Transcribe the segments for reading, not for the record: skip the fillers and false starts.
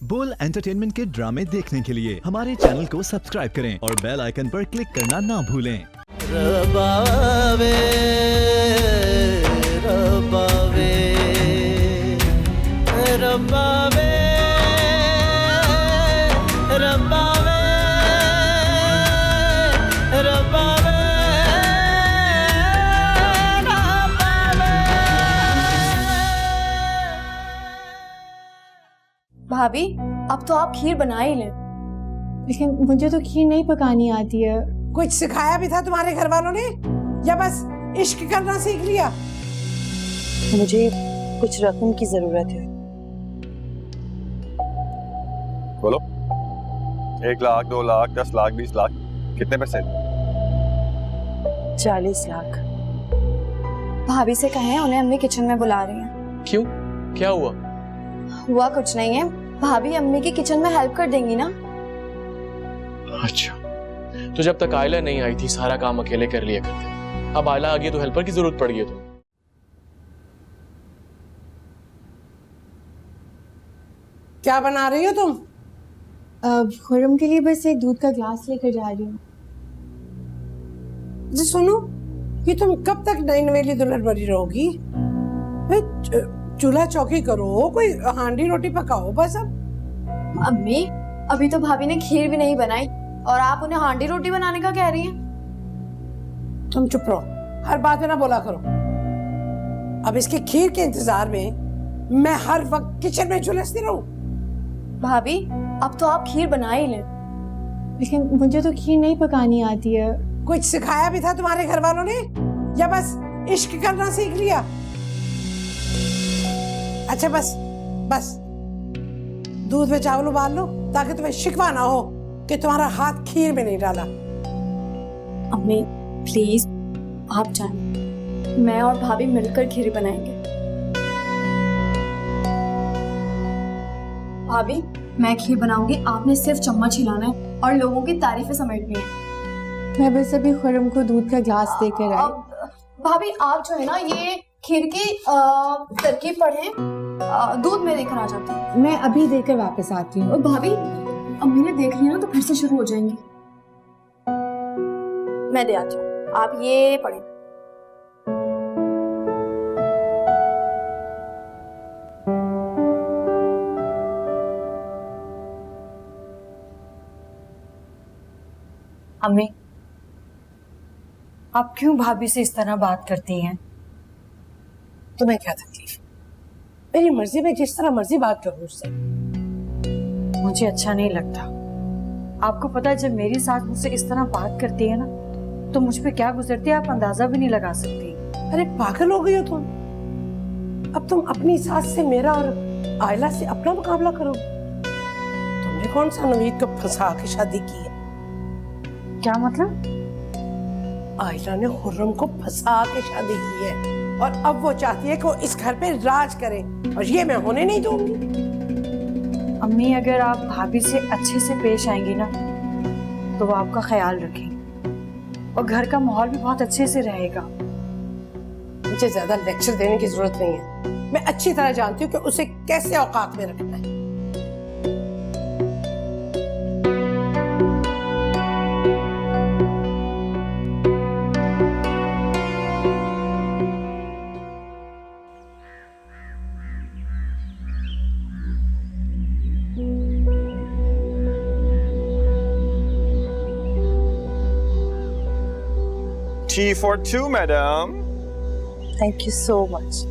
बोल एंटरटेनमेंट के ड्रामे देखने के लिए हमारे चैनल को सब्सक्राइब करें और बेल आइकन पर क्लिक करना ना भूलें। रबावे रबावे रबावे रबावे रबावे भाभी, अब तो आप खीर बना ही लें। लेकिन मुझे तो खीर नहीं पकानी आती है। कुछ सिखाया भी था तुम्हारे घर वालों ने या बस इश्क करना सीख लिया? मुझे कुछ रकम की जरूरत है। बोलो। 1 लाख, 2 लाख, 10 लाख, 20 लाख, कितने पैसे? 40 लाख। भाभी से कहें, उन्हें अम्मी किचन में बुला रही हैं। क्यों? क्या हुआ? हुआ कुछ नहीं है, भाभी अम्मी की किचन में हेल्प कर देंगी ना। अच्छा, तो जब तक आयला नहीं आई थी सारा काम अकेले कर लिया करते, अब आयला आ गई तो हेल्पर की जरूरत पड़ गई। तो क्या बना रही हो तुम? खुर्रम के लिए बस एक दूध का ग्लास लेकर जा रही हूँ। जी सुनो, ये तुम कब तक नई नवेली दुल्हन बनी रहोगी? चूल्हा चौकी करो, कोई हांडी रोटी पकाओ बस। अब अम्मी, अभी तो भाभी ने खीर भी नहीं बनाई और आप उन्हें हांडी रोटी बनाने का कह रही हैं। तुम चुप रहो, हर बात में ना बोला करो। अब इसके खीर के इंतजार में मैं हर वक्त किचन में झुलसती रहूं? भाभी, अब तो आप खीर बना ही लें। लेकिन मुझे तो खीर नहीं पकानी आती है। कुछ सिखाया भी था तुम्हारे घर वालों ने या बस इश्क करना सीख लिया? अच्छा बस बस, दूध में चावल उबाल लो ताकि तुम्हें शिकवा ना हो कि तुम्हारा हाथ खीर में नहीं डाला। अम्मी प्लीज आप जाएं, मैं और भाभी मिलकर खीर बनाएंगे। भाभी, मैं खीर बनाऊंगी, आपने सिर्फ चम्मच हिलाना है और लोगों की तारीफें समेटनी है। मैं बस अभी खुर्रम को दूध का ग्लास देकर आई। भाभी आप जो है ना, ये खीर की तरकीब पढ़ें, दूध में देकर आ जाती हूँ। मैं अभी देकर वापस आती हूँ। भाभी, अम्मी ने देख लिया ना तो फिर से शुरू हो जाएंगी। मैं दे आती हूँ, आप ये पढ़ें। अम्मी, आप क्यों भाभी से इस तरह बात करती हैं? तुम्हें क्या तकलीफ? मेरी मर्जी, में जिस तरह मर्जी बात करूं उससे। मुझे अच्छा नहीं लगता। आपको पता है, जब मेरी सास मुझसे इस तरह बात करती है ना, तो मुझ पे क्या गुजरती है आप अंदाजा भी नहीं लगा सकती। अरे पागल हो गई हो तुम? अब तुम अपनी सास से मेरा और आयला से अपना मुकाबला करो? तुमने कौन सा नवीद को फंसा के शादी की है? क्या मतलब? आयला ने खुर्रम को फंसा के शादी की है और अब वो चाहती है कि वो इस घर पे राज करे और ये मैं होने नहीं दूंगी। अम्मी, अगर आप भाभी से अच्छे से पेश आएंगी ना, तो वो आपका ख्याल रखेंगी और घर का माहौल भी बहुत अच्छे से रहेगा। मुझे ज्यादा लेक्चर देने की जरूरत नहीं है। मैं अच्छी तरह जानती हूँ कि उसे कैसे औकात में रखना है। Tea for 2, madam. Thank you so much.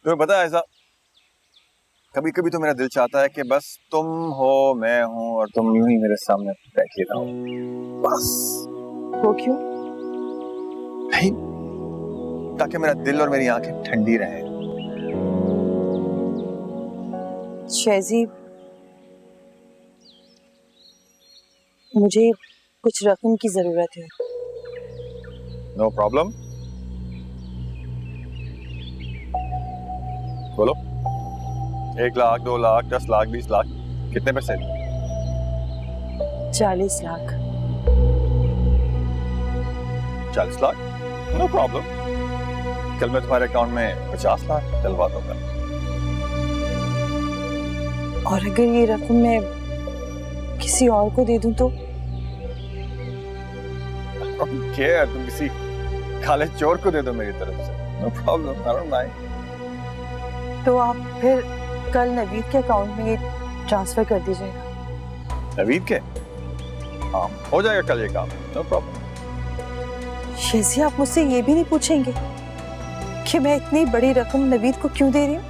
तुम्हें पता है ऐसा, कभी कभी तो मेरा दिल चाहता है कि बस तुम हो, मैं हूं और तुम यूं ही मेरे सामने बैठी रहो बस। वो क्यों? नहीं, ताकि मेरा दिल और मेरी आंखें ठंडी रहें। शेजी, मुझे कुछ रकम की जरूरत है। नो प्रॉब्लम, बोलो। 1 लाख, 2 लाख, 10 लाख, 20 लाख, कितने पैसे? 40 लाख। 40 लाख? No problem. कल मैं तुम्हारे अकाउंट में 50 लाख डलवा दूंगा। और अगर ये रकम मैं किसी और को दे दूं तो? क्या तुम किसी काले चोर को दे दो मेरी तरफ से, no problem, I don't mind. तो आप फिर कल नवीद के अकाउंट में ये ट्रांसफर कर दीजिएगा। नवीद के? हाँ, हो जाएगा कल ये काम, नो प्रॉब्लम। शेज़ी, आप मुझसे ये भी नहीं पूछेंगे कि मैं इतनी बड़ी रकम नवीद को क्यों दे रही हूँ?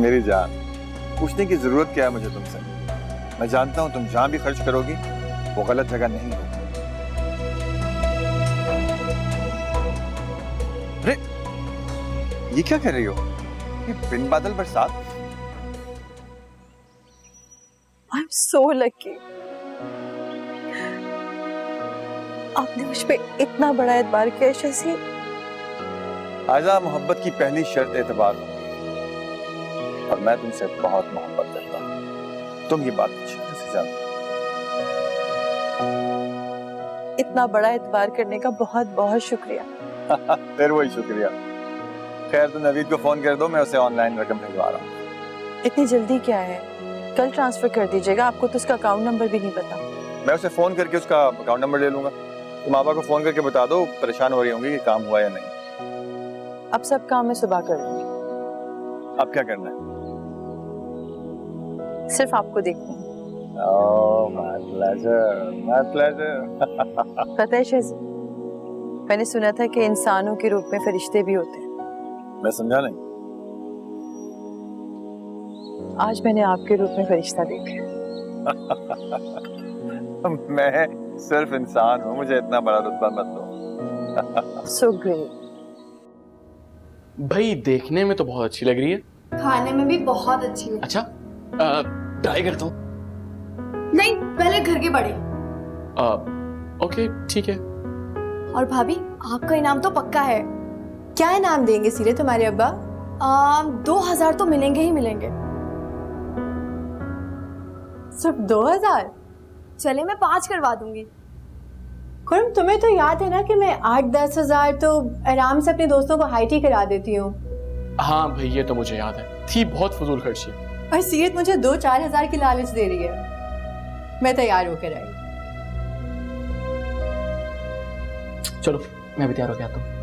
मेरी जान, पूछने की जरूरत क्या है मुझे तुमसे? मैं जानता हूँ तुम जहाँ भी खर्च करोगी वो गलत जगह नहीं होगी। अरे ये क्या कर रही हो? ये बिन बादल बरसात? I'm so lucky। आपने मुझ पे इतना बड़ा एतबार किया शेज़ी। आजा, मोहब्बत की पहली शर्त एतबार होती है और मैं तुमसे बहुत मोहब्बत करता हूँ, तुम ये बात अच्छी तरह से जानते हो। इतना बड़ा एतबार करने का बहुत बहुत शुक्रिया। फिर वही शुक्रिया। खैर, तुम नवीद को फोन कर दो, मैं उसे ऑनलाइन रकम भिजवा रहा हूँ। इतनी जल्दी क्या है? कल ट्रांसफर कर दीजिएगा, आपको तो उसका अकाउंट नंबर भी नहीं पता। मैं उसे फोन करके उसका अकाउंट नंबर ले लूंगा। तुम पापा को फोन करके बता दो, परेशान हो रही होंगी कि काम हुआ या नहीं। अब सब काम मैं सुबह कर लूंगी। अब क्या करना है? सिर्फ आपको देखना है। Oh, my pleasure, my pleasure। पता है शेज़ी, मैंने सुना था कि इंसानों के रूप में फरिश्ते भी होते हैं। मैं समझा नहीं। आज मैंने आपके रूप में फरिश्ता देखा। मैं सिर्फ इंसान हूँ, मुझे इतना बड़ा रुतबा मत दो। So great. भाई देखने में तो बहुत अच्छी लग रही है। खाने में भी बहुत अच्छी है। अच्छा, ट्राई करता हूँ। नहीं, पहले घर के बड़े। ओके, ठीक है। और भाभी, आपका इनाम तो पक्का है। क्या इनाम देंगे सीरे तुम्हारे अब्बा? 2000 तो मिलेंगे ही मिलेंगे। सिर्फ 2000? चले, मैं 5 करवा दूंगी। खुरम, तुम्हें तो याद है ना कि मैं 8-10 हजार तो आराम से अपने दोस्तों को हाई टी करा देती हूँ। हाँ भाई, ये तो मुझे याद है, थी बहुत फजूल खर्ची। और सीरत मुझे 2-4 हजार की लालच दे रही है। मैं तैयार होकर आई। चलो, मैं भी तैयार होके आता हूँ।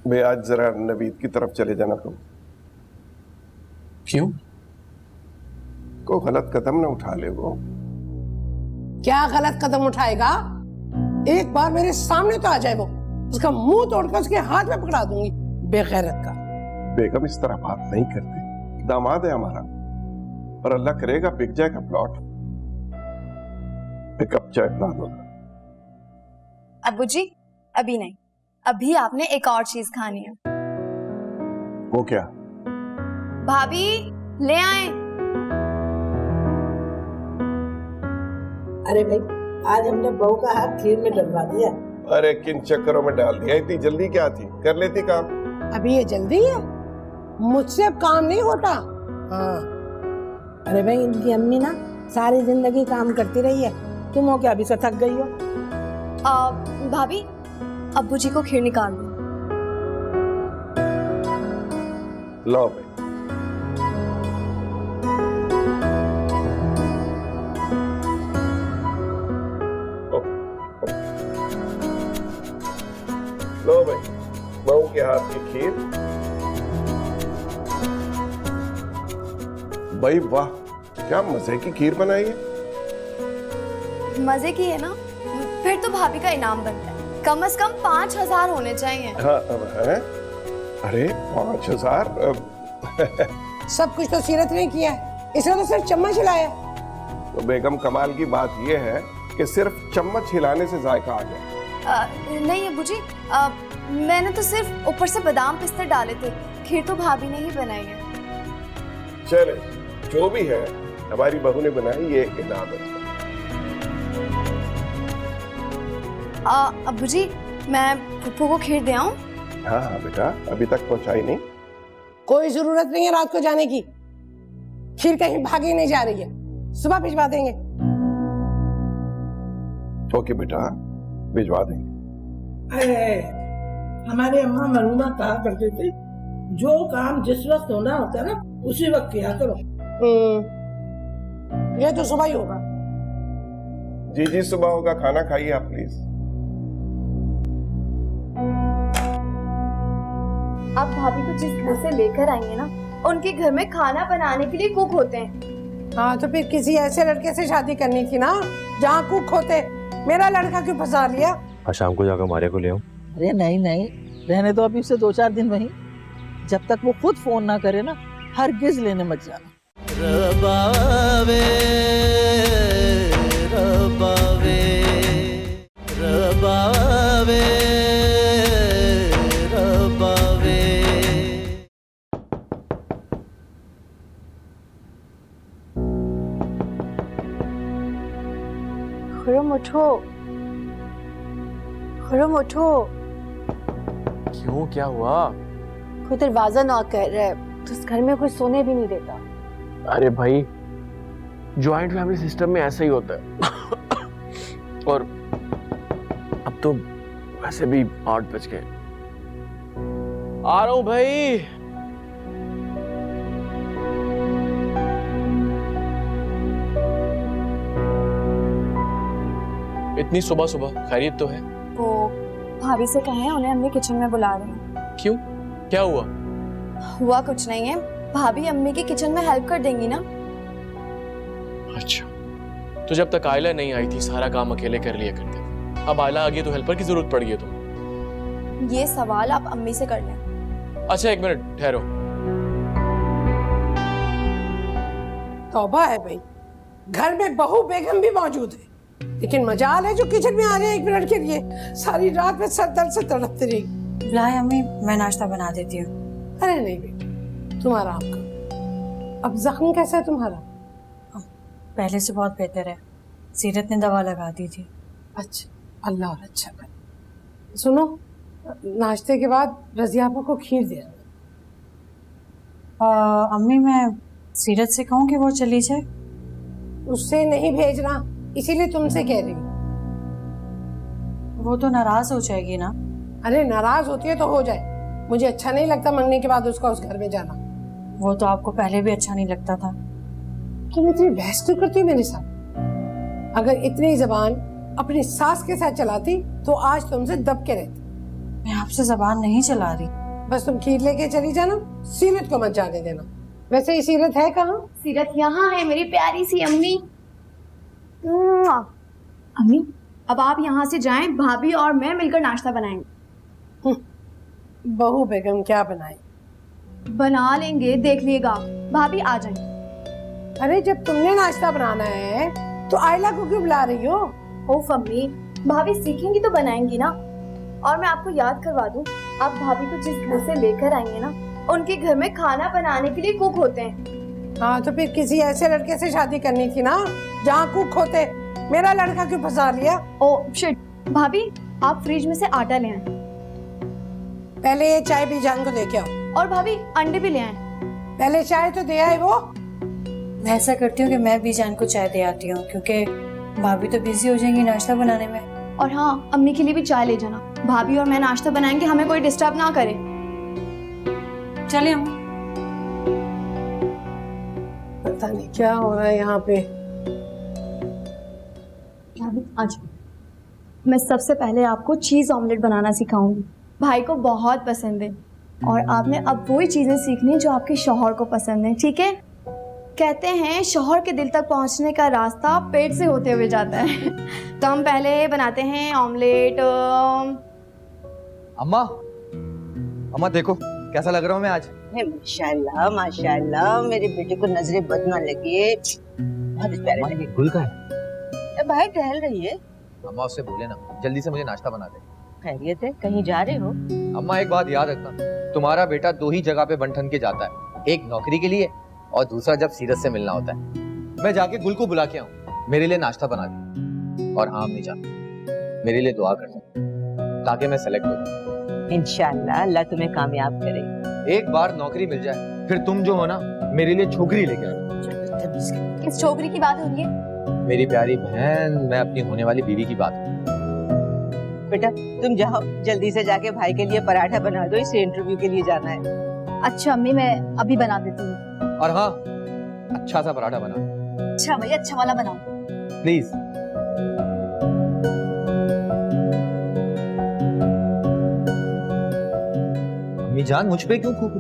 मैं आज जरा नवीद की तरफ चले जाना तुम। क्यों? को गलत कदम न उठा ले वो। क्या गलत कदम उठाएगा? एक बार मेरे सामने तो आ जाए वो, उसका मुंह तोड़कर उसके हाथ में पकड़ा दूंगी, बेगैरत का। बेगम इस तरह बात नहीं करते, दामाद है हमारा, और अल्लाह करेगा बिक जाएगा प्लॉट। पिकअप चाय बना दो। अब्बू जी, अभी नहीं, अभी आपने एक और चीज खानी है। वो क्या? भाभी ले आए। अरे भाई, आज हमने बहू का हाथ खीर में डलवा दिया। अरे किन चक्करों में डाल दिया, इतनी जल्दी क्या थी? कर लेती काम। अभी ये जल्दी है, मुझसे अब काम नहीं होता। हाँ, अरे भाई, इनकी अम्मी ना सारी जिंदगी काम करती रही है, तुम हो क्या अभी से थक गई हो? भाभी, अब्बू जी को खीर निकाल दो। लो भाई। लो भाई, बहू के हाथ की खीर। भाई वाह, क्या मजे की खीर बनाई है। मजे की है ना? फिर तो भाभी का इनाम बनता है। कम से कम 5000 होने चाहिए। हाँ, है? अरे 5000? सब कुछ तो सीरत ने किया है, इसने तो सिर्फ चम्मच हिलाया। तो बेगम, कमाल की बात यह है कि सिर्फ चम्मच हिलाने से जायका आ गया। नहीं अब्बू जी, मैंने तो सिर्फ ऊपर से बादाम पिस्ते डाले थे। खीर तो भाभी ने ही बनाई है। चले, जो भी है, हमारी बहू ने बनाई, ये इनाम है। अब्बू जी, मैं फुप्पू को खीर दे आऊं? हाँ हाँ बेटा, अभी तक पहुंचाई नहीं। कोई जरूरत नहीं है रात को जाने की। खीर कहीं भागी नहीं जा रही है, सुबह भिजवा देंगे। ओके बेटा, भिजवा देंगे। हमारे अम्मा मरूमा कहा करते थे, जो काम जिस वक्त होना होता है ना, उसी वक्त किया करो। ये तो सुबह ही होगा। जी जी, सुबह होगा, खाना खाइए आप प्लीज। आप भाभी को जिस घर से लेकर आएंगे ना, उनके घर में खाना बनाने के लिए कुक होते हैं। हाँ तो फिर किसी ऐसे लड़के से शादी करनी थी ना जहाँ कुक होते। मेरा लड़का क्यों फंसा लिया? आज शाम को जाकर मारिया को ले आऊं। अरे नहीं नहीं, रहने दो अभी उसे 2-4 दिन वहीं। जब तक वो खुद फोन ना करे ना, हरगिज लेने मत जाना। रबावे रबावे रबावे रबावे। खुरम उठो, खुरम उठो। क्यों, क्या हुआ? कोई दरवाजा नॉक कर रहा है, तो इस घर में कोई सोने भी नहीं देता। अरे भाई, जॉइंट फैमिली सिस्टम में ऐसा ही होता है। और अब तो वैसे भी 8 बज गए। आ रहा हूं भाई। इतनी सुबह सुबह खैरियत तो है? वो भाभी से कहें उन्हें अम्मी किचन में बुला रही हैं। क्यों, क्या हुआ? हुआ कुछ नहीं है, भाभी अम्मी की किचन में हेल्प कर देंगी ना। अच्छा, तो जब तक आयला नहीं आई थी सारा काम अकेले कर लिया करते थे। अब आयला आ गई तो हेल्पर की जरूरत पड़ गई है तुम्हें? ये सवाल आप अम्मी से कर लें। अच्छा, 1 मिनट ठहरो। तौबा है भाई, घर में बहू बेगम भी मौजूद है, लेकिन मजाल है जो किचन में आ जाए 1 मिनट के लिए। सारी रात में सर दर्द से तड़पती रही। लाए अम्मी, मैं नाश्ता बना देती हूँ। अरे नहीं बेटा, तुम आराम करो। अब जख्म कैसा है तुम्हारा? पहले से बहुत बेहतर है, सीरत ने दवा लगा दी थी। अच्छा, अल्लाह और अच्छा करे। सुनो, नाश्ते के बाद रजिया आपा को खीर दे देना। अम्मी, मैं सीरत से कहूँ कि वो चली जाए? उससे नहीं भेजना, इसीलिए तुमसे कह रही हूँ। वो तो नाराज हो जाएगी ना। अरे नाराज होती है तो हो जाए, मुझे अच्छा नहीं लगता मंगने के बाद उसका उस घर में जाना। वो तो आपको पहले भी अच्छा नहीं लगता था। तुम इतनी बहस क्यों करती हो मेरे साथ? अगर इतनी जबान अपनी सास के साथ चलाती तो आज तुमसे दब के रहती। मैं आपसे जबान नहीं चला रही। बस तुम खीर लेके चली जाना, सीरत को मत जाने देना। वैसे ही सीरत है कहाँ? सीरत यहाँ है मेरी प्यारी सी अम्मी। अम्मी, अब आप यहाँ से जाएं, भाभी और मैं मिलकर नाश्ता बनाएंगे। बहू बेगम क्या बनाए? बना लेंगे, देख लिएगा। भाभी आ जाएं। अरे जब तुमने नाश्ता बनाना है तो आयला को क्यों बुला रही हो? ओफ अम्मी, भाभी सीखेंगी तो बनाएंगी ना। और मैं आपको याद करवा दूं, आप भाभी को जिस घर से लेकर आएंगे ना, उनके घर में खाना बनाने के लिए कुक होते हैं। हाँ तो फिर किसी ऐसे लड़के से शादी करनी थी ना जहाँ कुक होते। मेरा लड़का क्यों फंसा लिया? ओ शिट, भाभी आप फ्रिज में से आटा ले आए। पहले ये चाय बीजान को लेके आओ। और भाभी अंडे भी ले आए। पहले चाय तो दे आए वो। मैं ऐसा करती हूँ कि मैं भी जान को चाय दे आती हूँ, क्योंकि भाभी तो बिजी हो जाएंगी नाश्ता बनाने में। और हाँ, अम्मी के लिए भी चाय ले जाना। भाभी और मैं नाश्ता बनाएंगे, हमें कोई डिस्टर्ब ना करे। चलिए हम। पता नहीं क्या हो रहा है यहाँ पे। भाभी आज मैं सबसे पहले आपको चीज ऑमलेट बनाना सिखाऊंगी। भाई को बहुत पसंद है और आपने अब वही चीजें सीखनी जो आपके शौहर को पसंद है, ठीक है? कहते हैं शौहर के दिल तक पहुंचने का रास्ता पेट से होते हुए जाता है। तो हम पहले बनाते हैं ऑमलेट। अम्मा, अम्मा देखो कैसा लग रहा हूँ मैं आज। माशाल्लाह माशाल्लाह, मेरे बेटे को नजरें बद ना लगे। बहुत प्यारे लगे। गुल का है? बाहर टहल रही है। अम्मा उससे बोले ना जल्दी से मुझे नाश्ता बना दे। खैरियत है, कहीं जा रहे हो? अम्मा एक बात याद रखना, तुम्हारा बेटा 2 ही जगह पे बंठन के जाता है, एक नौकरी के लिए और दूसरा जब सीरत से मिलना होता है। मैं जाके गुल को बुला के आऊँ, मेरे लिए नाश्ता बना दे। और हाँ अम्मी जान, मेरे लिए दुआ करना ताकि मैं सेलेक्ट हो जाऊँ। इंशाल्लाह अल्लाह तुम्हें कामयाब करे। एक बार नौकरी मिल जाए फिर तुम जो हो ना मेरे लिए छोकरी लेके आना। किस छोकरी की बात हो रही है? मेरी प्यारी बहन, मैं अपनी होने वाली बीवी की बात। बेटा तुम जाओ जल्दी से जाके भाई के लिए पराठा बना दो, इसे इंटरव्यू के लिए जाना है। अच्छा अम्मी, मैं अभी बना देती हूँ। और हाँ, अच्छा सा पराठा बना अच्छा भैया, अच्छा वाला बनाओ प्लीज। अम्मी जान मुझ पे क्यों फूको?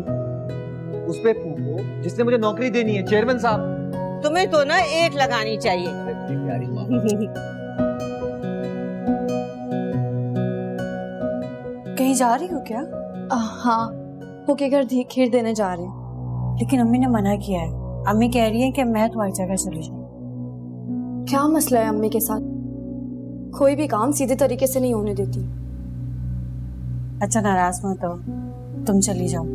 उस पे फूको जिसने मुझे नौकरी देनी है, चेयरमैन साहब। तुम्हें तो ना एक लगानी चाहिए। प्यारी माँ। कहीं जा रही हो क्या? हाँ, होके घर खीर देने जा रही हूँ। लेकिन अम्मी ने मना किया है। अम्मी कह रही है कि मैं तुम्हारी जगह चली जाऊँ। क्या मसला है अम्मी के साथ? कोई भी काम सीधे तरीके से नहीं होने देती। अच्छा नाराज मत हो, तुम चली जाओ।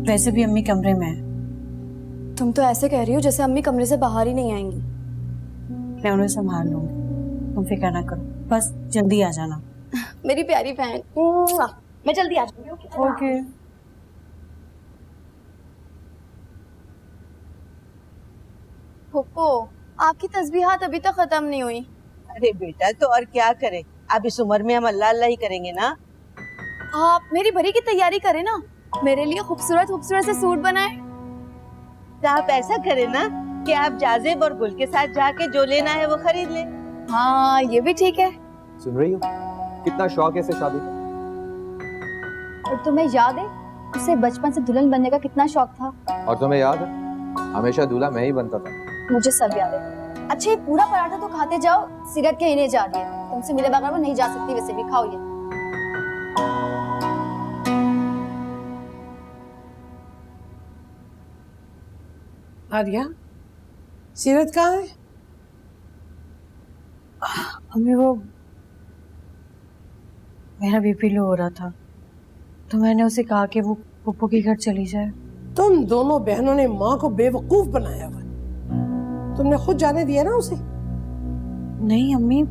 वैसे भी अम्मी कमरे में है। तुम तो ऐसे कह रही हो जैसे अम्मी कमरे से बाहर ही नहीं आएंगी। मैं उन्हें संभाल लूंगी, तुम फिक्र ना करो, बस जल्दी आ जाना। मेरी प्यारी बहन, मैं जल्दी आ जाऊंगी। ओके। फूफो, आपकी तस्बीहात अभी तक खत्म नहीं हुई। अरे बेटा तो और क्या करें, अब इस उम्र में हम अल्लाह अल्लाह ही करेंगे ना। आप मेरी भरी की तैयारी करें ना, मेरे लिए खूबसूरत खूबसूरत से सूट बनाए। तो आप ऐसा करें ना कि आप जाजेब और गुल के साथ जाके जो लेना है वो खरीद ले। हाँ ये भी ठीक है। सुन रही हो कितना शौक है इसे शादी का? और तुम्हें याद है उसे बचपन से दुल्हन बनने का कितना शौक था? और तुम्हें याद है हमेशा दूल्हा मैं ही बनता था। मुझे सब याद है। अच्छा ये पूरा पराठा तो खाते जाओ, सीरत के इन्हें जा रही है। तुमसे मिले बगैर वो नहीं जा सकती, वैसे भी खाओ ये। आर्या, सीरत कहाँ है? अम्मी वो मेरा बीपी लो हो रहा था तो मैंने उसे कहा कि वो पप्पू के घर चली जाए। तुम दोनों बहनों ने माँ को बेवकूफ बनाया हुआ। तुमने खुद जाने दिया ना उसे। नहीं अम्मी,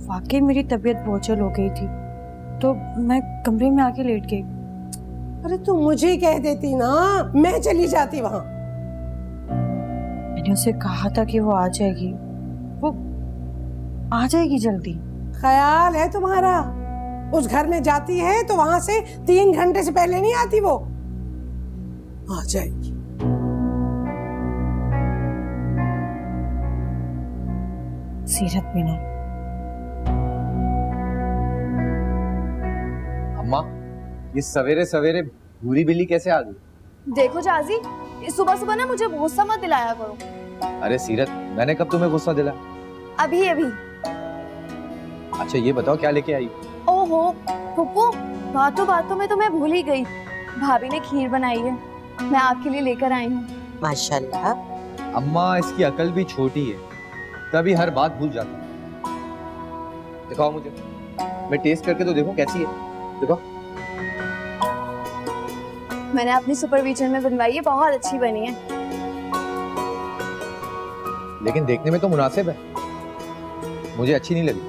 वाकई मेरी तबीयत बोझल हो गई थी तो मैं कमरे में आके लेट गई। अरे तुम मुझे कह देती ना, मैं चली जाती वहां। मैंने उसे कहा था कि वो आ जाएगी, वो आ जाएगी जल्दी। ख्याल है तुम्हारा, उस घर में जाती है तो वहां से 3 घंटे से पहले नहीं आती, वो आ जाएगी। सीरत भी नहीं। अम्मा ये सवेरे सवेरे भूरी बिल्ली कैसे आ गई? देखो जाजी, सुबह सुबह ना मुझे गुस्सा मत दिलाया करो। अरे सीरत, मैंने कब तुम्हें गुस्सा दिलाया? अभी अभी। अच्छा ये बताओ क्या लेके आई? ओहो पप्पू, बातों में तो मैं भूल ही गई। भाभी ने खीर बनाई है, मैं आपके लिए लेकर आई हूँ। माशाल्लाह। अम्मा इसकी अकल भी छोटी है, तभी हर बात भूल जाती है। दिखाओ मुझे, मैं टेस्ट करके तो देखूं कैसी है। देखो मैंने अपनी सुपरविजन में बनवाई है, बहुत अच्छी बनी है। लेकिन देखने में तो मुनासिब है, मुझे अच्छी नहीं लगी।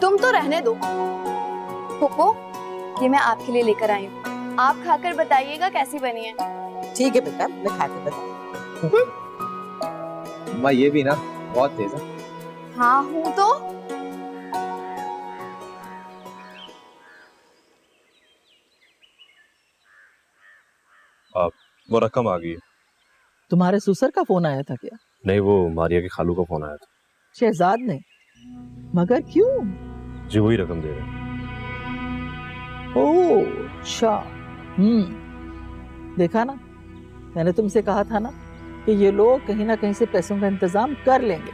तुम तो रहने दो पप्पू, ये मैं आपके लिए लेकर आई हूँ। आप खाकर बताइएगा कैसी बनी है। ठीक है बेटा, मैं खा के बताऊँ। अम्मा ये भी ना बहुत तेज है। हाँ हूँ तो। वो रकम आ गई है। तुम्हारे ससुर का फोन आया था क्या? नहीं, वो मारिया के खालू का फोन आया था। शहजाद ने? मगर क्यों? जी वही रकम दे रहे। ओह अच्छा। देखा ना, मैंने तुमसे कहा था ना कि ये लोग कहीं ना कहीं से पैसों का इंतजाम कर लेंगे।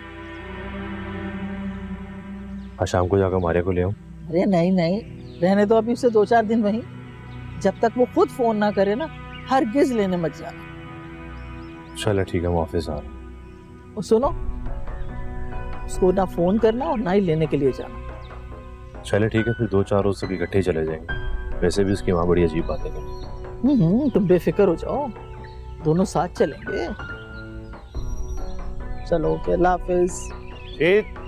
आज शाम को जाकर मारिया को ले आऊं? अरे नहीं नहीं, रहने दो अभी उसे 2-4 दिन वहीं। जब तक वो खुद फोन ना करे ना, हरगिज लेने मत जाना। चलो ठीक है, मैं ऑफिस आ रहा हूं। और सुनो, उसको ना फोन करना और ना ही लेने के लिए जाना। चले ठीक है, फिर 2-4 रोज तक इकट्ठे ही चले जाएंगे। वैसे भी उसकी माँ बड़ी अजीब बातें करती। तुम बेफिक्र हो जाओ, दोनों साथ चलेंगे। चलो ओके, अल्लाह हाफिज। ठीक।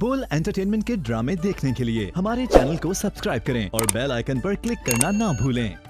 बोल एंटरटेनमेंट के ड्रामे देखने के लिए हमारे चैनल को सब्सक्राइब करें और बेल आइकन पर क्लिक करना ना भूलें।